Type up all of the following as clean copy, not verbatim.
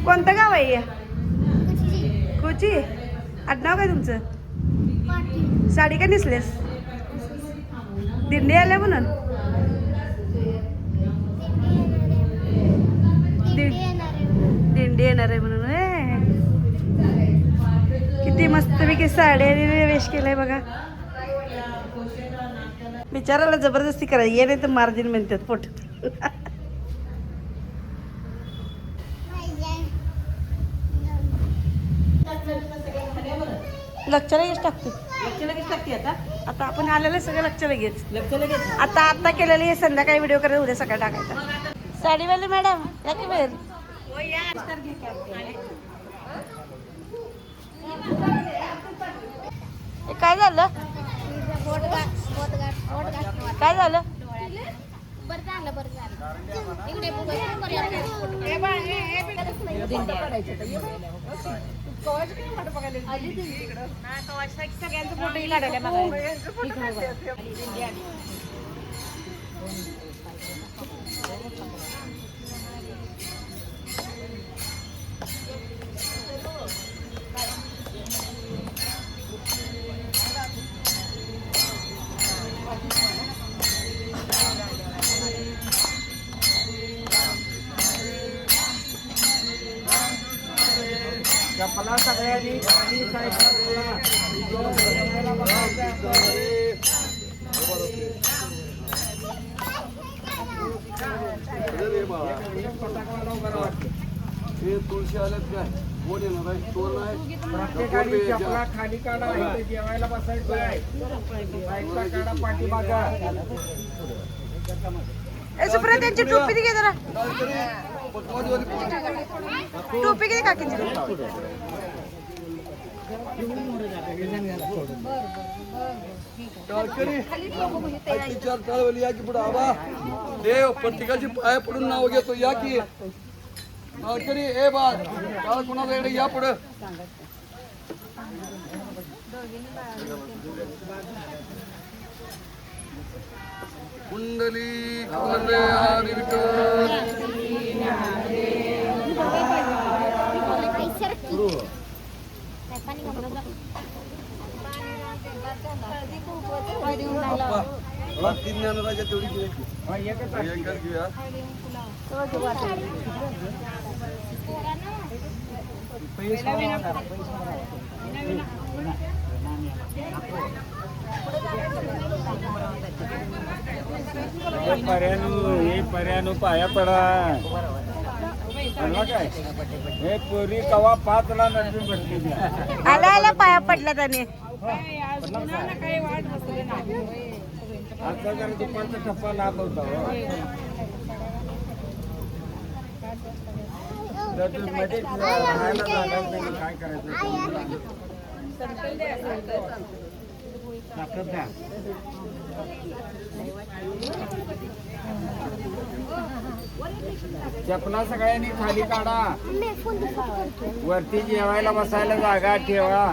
कोणतं गाव आहे हे? कोची. आडनाव काय तुमचं? साडी का नेसलेस? दिंडी आल्या म्हणून. दिंडी येणार आहे म्हणून. किती मस्तपैकी साड्या वेश केलाय बघा. बिचाराला जबरदस्ती करायची ये नाही तर मार्जिन म्हणतात पोट. लक्षला लगेच टाकते. आता आपण आलेलं सगळं लक्ष लगेच. आता केलेलं हे संध्याकाळी व्हिडिओ करायला उद्या सकाळी टाकायचा. साडीवाले मॅडम या की बाहेर. काय झालं? काय झालं? सगळ्यांचं फोटो काढायला चपला सगळ्यांनी तुळशी आल्यात काय कोण येणार आहे? तो नाही. प्रत्येकाने चपला खाली काढा. इथे जेवायला बसायचं आहे. साईडला काढा पाठीमागा. सुप्रिया त्यांची टोपी घे जरा. टोपी घे काकींची. चार टाळवली या की पुढे आबा देव प्रत्येकाची पाया पडून नाव घेतो. या की टाळकरी ए बा टाळ कोणाला इकडे या पुढे. कुंडली हरी विठ्ठल. तीन ज्ञानराजा तेवढी घेऊया. पर्यानू पाया पडा. काय हे पुरी कवा 5ला नटून बसली. आला पाया पडला त्याने. आता जरा दुपारचा टप्पा लाभ होता. मध्ये राहायला जाणार नाही. काय करायचं? चपला सगळ्यांनी खाली काढा. वरती जेवायला बसायला जागा ठेवा.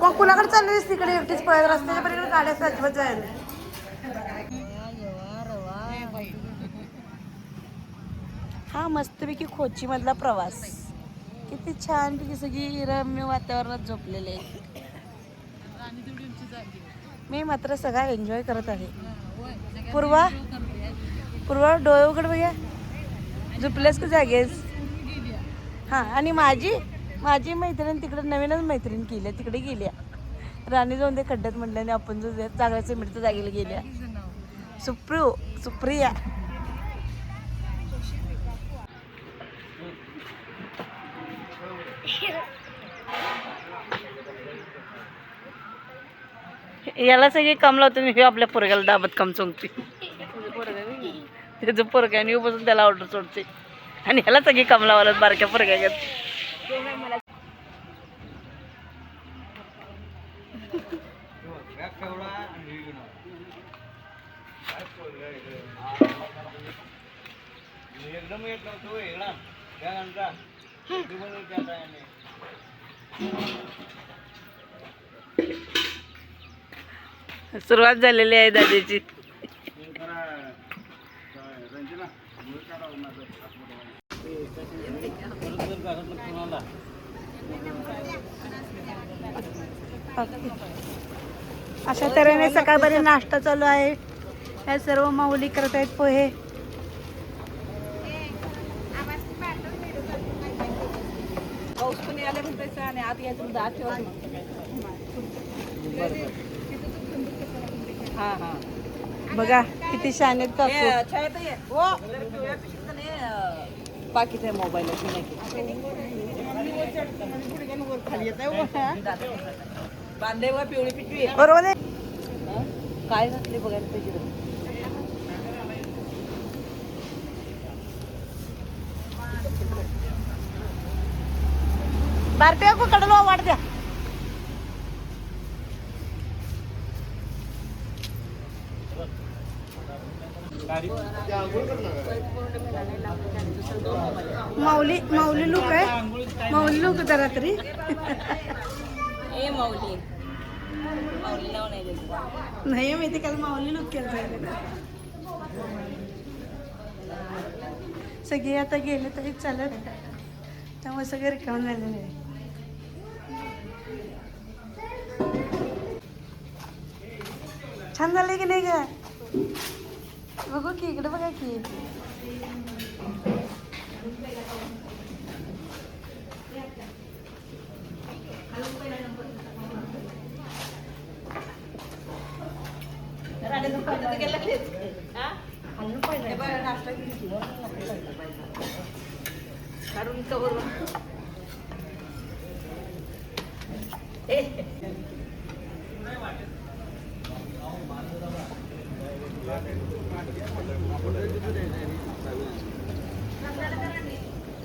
मग कुणाकडे चाललेलीस तिकडे एकटीच पळत रस्त्याच्या पलीकडे गाड्या अजिबात जायला. हा मस्तपैकी कोची मधला प्रवास किती छान पैकी सगळी रम्य वातावरणात झोपलेले. मी मात्र सगळा एन्जॉय करत आहे. पूर्वा पूर्वा डोळे उघड बघ्या, झोपल्यास का जागेस? हां, आणि माझी मैत्रीण तिकडे नवीनच मैत्रीण केली तिकडे गेल्या. राणी जाऊन ते खड्ड्यात म्हटलं आणि आपण जो चांगल्या सिमेंटच्या जागेला गेल्या. सुप्रिया याला सगळी काम लावतो मी, आपल्या पोरग्याला दाबत काम चोंगते. त्याचं पोरग्याने बसून त्याला ऑर्डर सोडते आणि ह्याला सगळी काम लावायला बारक्या पोरग्या. सुरुवात झालेली आहे दादाची. अशा तऱ्हेने सकाळपर्यंत नाश्ता चालू आहे. या सर्व माऊली करत आहेत पोहे. बघा किती छान आहेत काकू. बाकीचे मोबाईल बांधे व पिवळी पिशवी बरोबर आहे. काय घातले बघायला पाहिजे. बारप्या काकू कडलो वाढ द्या. माऊली लुक आहे. माऊली लुक होता रात्री. ए माऊली नाही माहिती काल माऊली लुक केलं. सगळे आता गेले तरी चालत, त्यामुळे सगळे रिकाम झालेले आहे. छान झाले की नाही का? बघू की इकडे बघा की.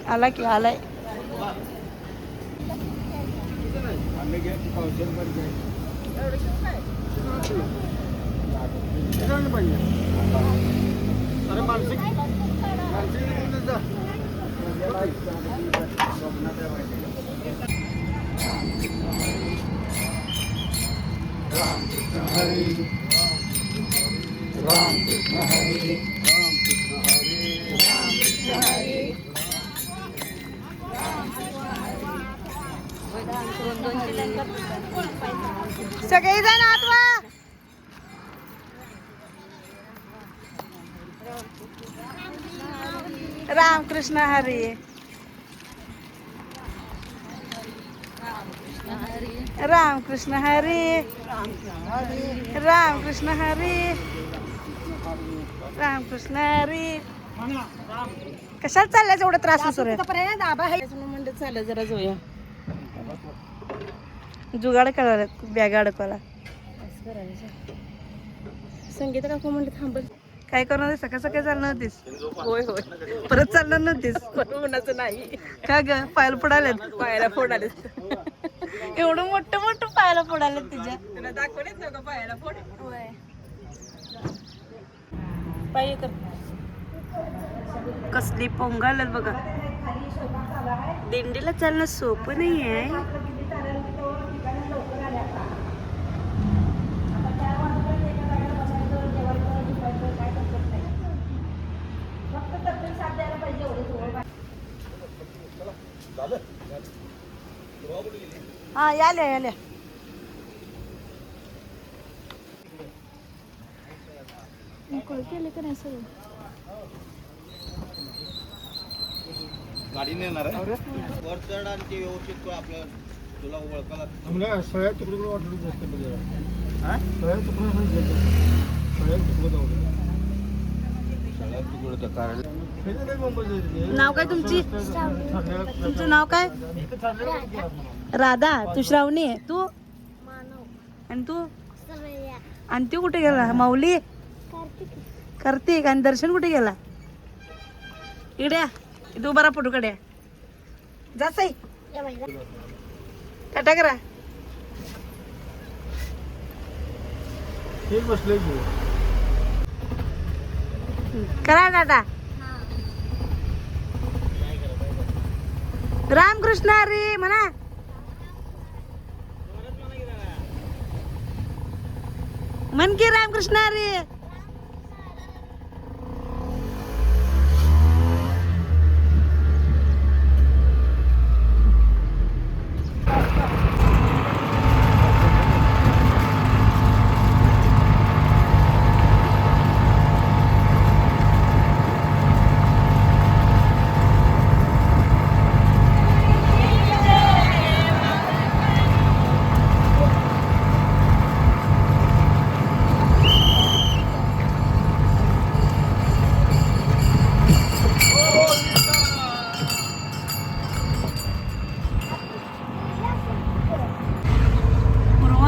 आला की आलाय. सगळेजण आत वा. रामकृष्ण हरी. रामकृष्ण हरी. रामकृष्ण हरी. रामकृष्ण हरी. कशाला चालल्याच एवढा त्रास होतो रे? म्हणलं चाललं जरा जाऊया. जुगाड करायला बॅगा अडकवायला. संगीत काकू म्हणलं थांबल. काय करणार? सकाळ सकाळी चालणार होतीस? होय होय. परत चालणार नव्हतीस? कोणाचं नाही. का ग? पायाला पडाल्यात? पायाला फोड आले. एवढं मोठं पायाला पडाल्यात तुझ्या. तुला दाखवलेच ना का पायाला फोड? होय. पाय कर. कसली पोंगाल बघा. दिंडीला चालणं सोपं नाही आहे. हा याल्या केलं का नाही सगळं? गाडीने येणार आहे वर चढ आणि ते व्यवस्थित आपलं तुला ओळखायला आम्हाला सगळ्या तुकडे वाटलं जास्त सगळ्या तुकडे नाव काय तुमची? तुमचं नाव काय? राधा. तू श्रावणी आहे. तू आणि तू आणि तू कुठे गेला? माऊली कार्तिक. आणि दर्शन कुठे गेला? इकडे या. तू बरा फोटो कडे जा साई. टाटा करा. हे बसले करा टाटा. रामकृष्ण हरी म्हणा. मन की रामकृष्ण हरी.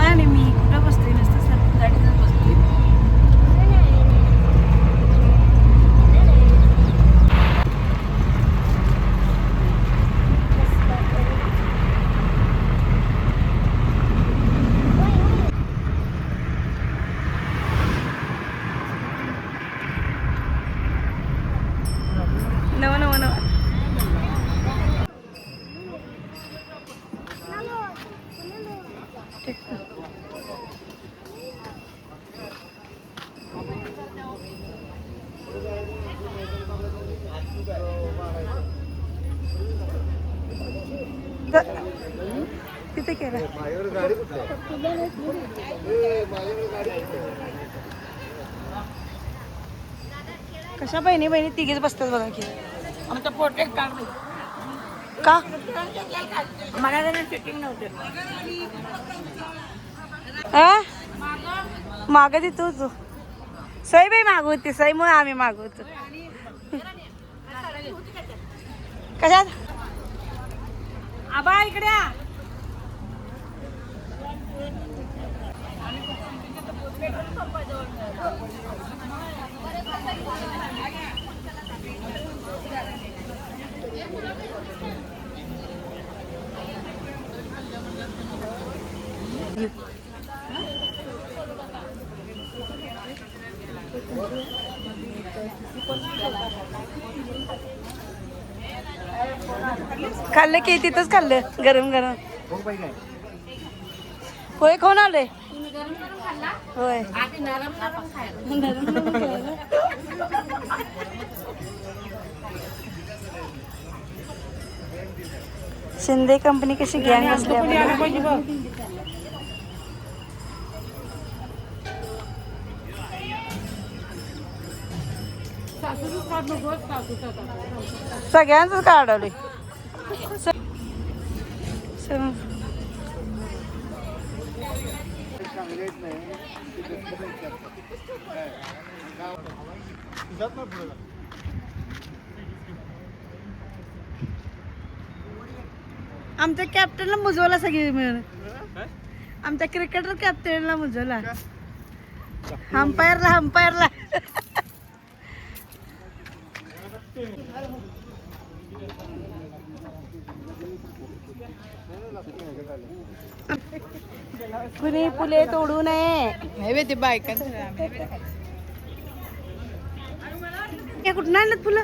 आणि मी कुठं बसते नसतं सर गाडीतच बसते. नव नव नव. तिथे केला कशा बहिणी बहिणी तिघेच बसतात बघा की. आमचा पोटे काढ का मला त्याने फिटिंग नव्हते. माग देतो तू सई बाई मागवते. सईमुळे आम्ही मागवतो. कशात आबा इकडे या. खाल्लं की तिथंच खाल्लं गरम गरम. होय खाऊन आलोय. होय शिंदे कंपनी कशी गॅंग असली आपल्याला. सगळ्यांच काढवले. आमच्या कॅप्टनला मुजवला सगळी मिळून. आमच्या क्रिकेटर कॅप्टनला मुजवला. अंपायरला कुणी फुले तोडू नये. ते बायकांचं कुठून आणलं फुलं?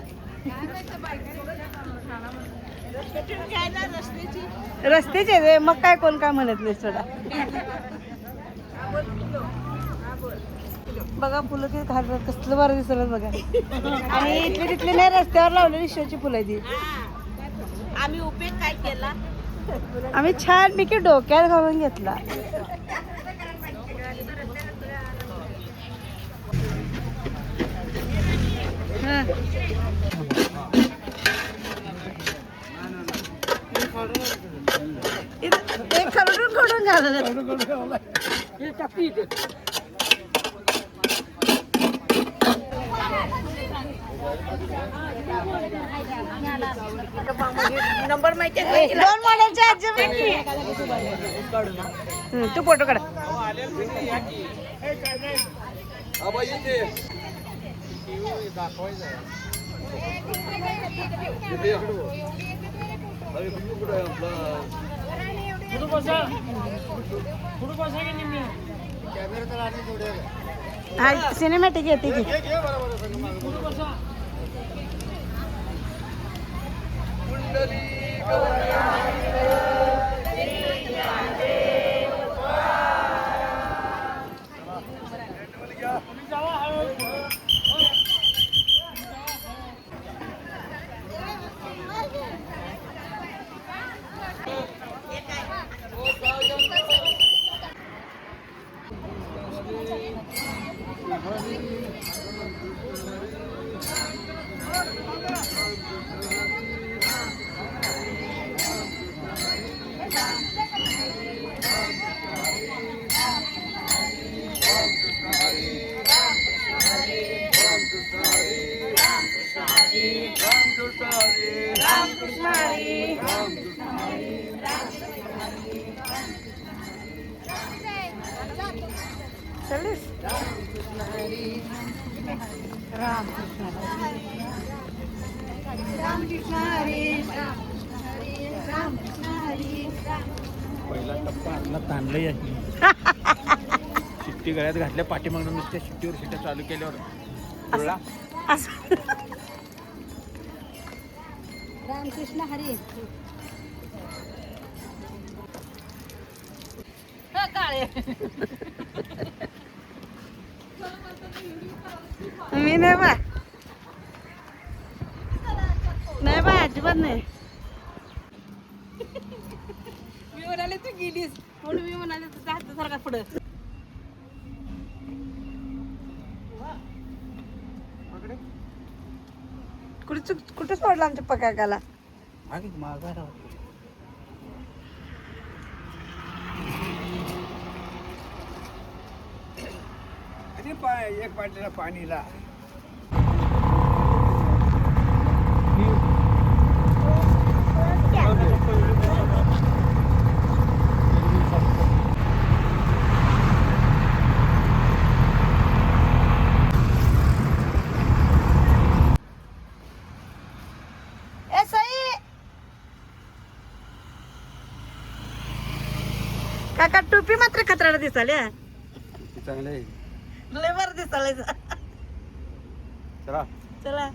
रस्त्याचे. मग काय कोण काय म्हणत नाही सोडा. बघा फुलं ते घालतात कसलं बरं दिसलं बघा. आणि इथले तिथले नाही रस्त्यावर लावलेली शोची फुलं ती. आम्ही उपयोग काय केला? आम्ही छान पैकी डोक्यात घालून घेतला. हा. एक खरडून खोडून घालत नंबर माहिती आहे का? दोन मॉडेलचे आजी तू फोटो काढ. आबा येते हा सिनेमॅटिक येते की चालेल. पहिला टप्पा आपला ताणलंय आहे. शिट्टी गळ्यात घातल्या पाठीमागून नुसत्या शिट्टीवर शिट्ट्या चालू केल्यावर कळला? असं रामकृष्ण हरी. मी नाही बा नाही बा अजिबात नाही. मी म्हणाले तू गेलीस म्हणून मी म्हणाले तुझा हात सारखा पुढं. कुठे सोडला आमच्या पकाकाला. एक बाटलीला पाणीला ए सई काका टोपी मात्र खतराला दिसाल्या. चांगले लय बरं दिसायला. चला चला